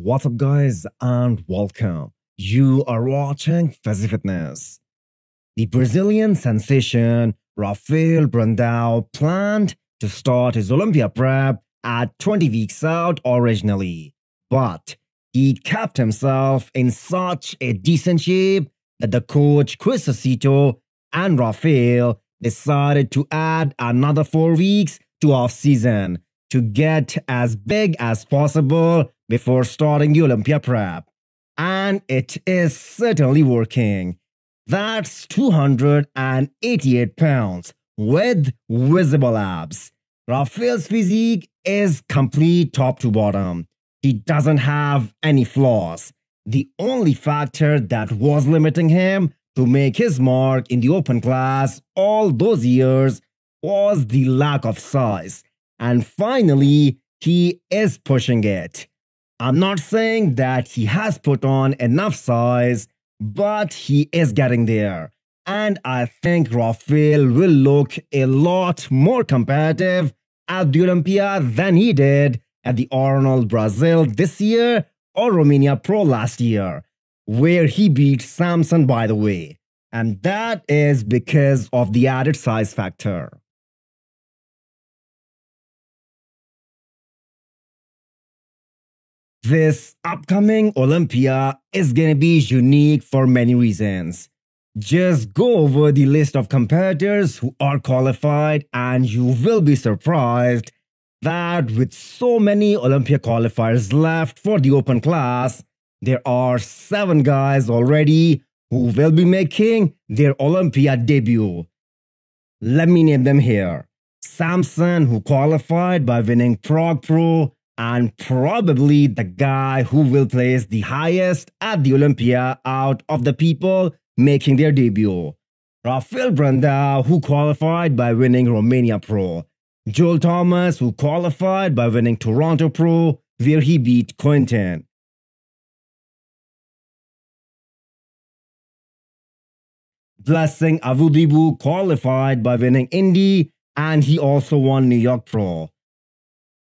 What's up, guys, and welcome. You are watching Fazi Fitness. The Brazilian sensation Rafael Brandao planned to start his Olympia prep at 20 weeks out originally, but he kept himself in such a decent shape that the coach Quickstyle and Rafael decided to add another 4 weeks to off-season to get as big as possible before starting the Olympia prep. And it is certainly working. That's 288 pounds with visible abs. Rafael's physique is complete top to bottom. He doesn't have any flaws. The only factor that was limiting him to make his mark in the open class all those years was the lack of size. And finally, he is pushing it. I'm not saying that he has put on enough size, but he is getting there. And I think Rafael will look a lot more competitive at the Olympia than he did at the Arnold Brazil this year or Romania Pro last year, where he beat Samson, by the way. And that is because of the added size factor. This upcoming Olympia is going to be unique for many reasons. Just go over the list of competitors who are qualified and you will be surprised that with so many Olympia qualifiers left for the open class, there are 7 guys already who will be making their Olympia debut. Let me name them here. Samson, who qualified by winning Prague Pro, and probably the guy who will place the highest at the Olympia out of the people making their debut. Rafael Brandao, who qualified by winning Romania Pro. Joel Thomas, who qualified by winning Toronto Pro, where he beat Quinton. Blessing Avudibu qualified by winning Indy, and he also won New York Pro.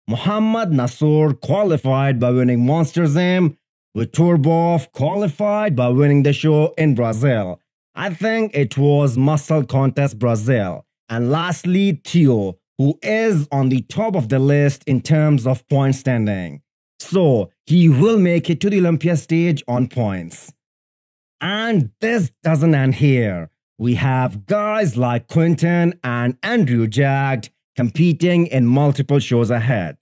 Muhammad Nassour qualified by winning Monsters M. Vitor Boff qualified by winning the show in Brazil. I think it was Muscle Contest Brazil. And lastly, Theo, who is on the top of the list in terms of point standing. So, he will make it to the Olympia stage on points. And this doesn't end here. We have guys like Quinton and Andrew jacked competing in multiple shows ahead.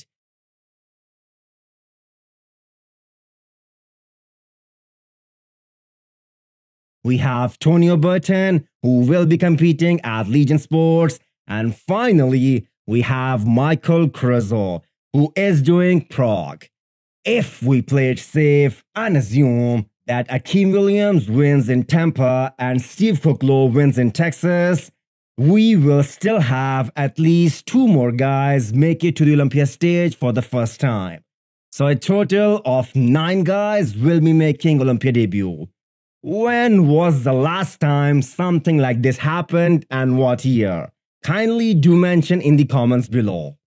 We have Tonio Burton, who will be competing at Legion Sports. And finally, we have Michal Krizo, who is doing Prague. If we play it safe and assume that Akim Williams wins in Tampa and Steve Kuklo wins in Texas, we will still have at least 2 more guys make it to the Olympia stage for the first time. So a total of 9 guys will be making Olympia debut. When was the last time something like this happened and what year? Kindly do mention in the comments below.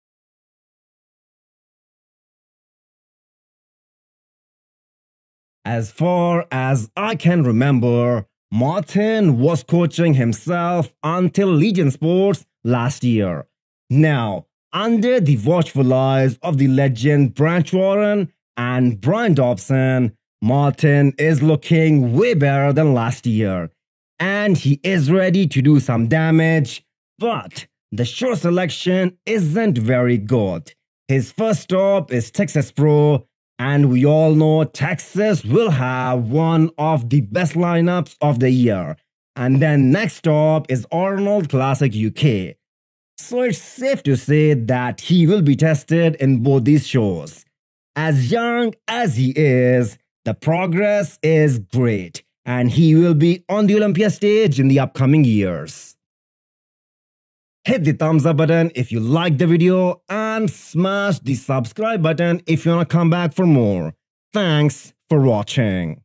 As far as I can remember, Martin was coaching himself until Legion Sports last year. Now, under the watchful eyes of the legend Branch Warren and Brian Dobson, Martin is looking way better than last year. And he is ready to do some damage, but the show selection isn't very good. His first stop is Texas Pro, and we all know Texas will have one of the best lineups of the year. And then next stop is Arnold Classic UK. So it's safe to say that he will be tested in both these shows. As young as he is, the progress is great, and he will be on the Olympia stage in the upcoming years. Hit the thumbs up button if you liked the video and smash the subscribe button if you want to come back for more. Thanks for watching.